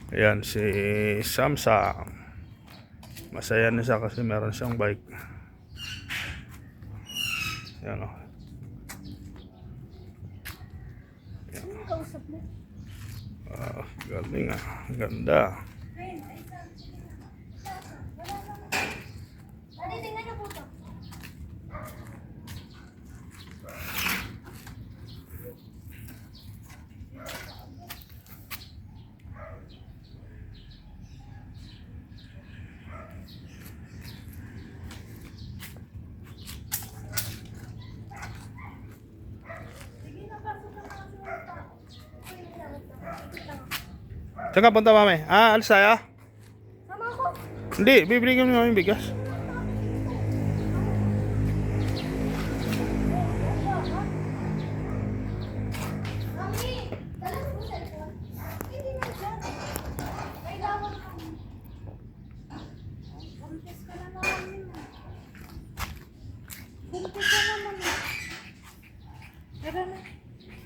Ayan si Samsung. Masaya na siya kasi meron siyang bike. Ayan o. Sino kausap mo? Galing ah. Ganda. Ate, tingnan niyo po ito. Sige na, pasok na kasi wala pa. Saan ka punta mami? Alis tayo? Sama ako. Hindi, bibili ko namin bigas. Mami, dala mo sa cellphone. Hindi na dyan. Kailangan ka. Confess ka na namin. Confess ka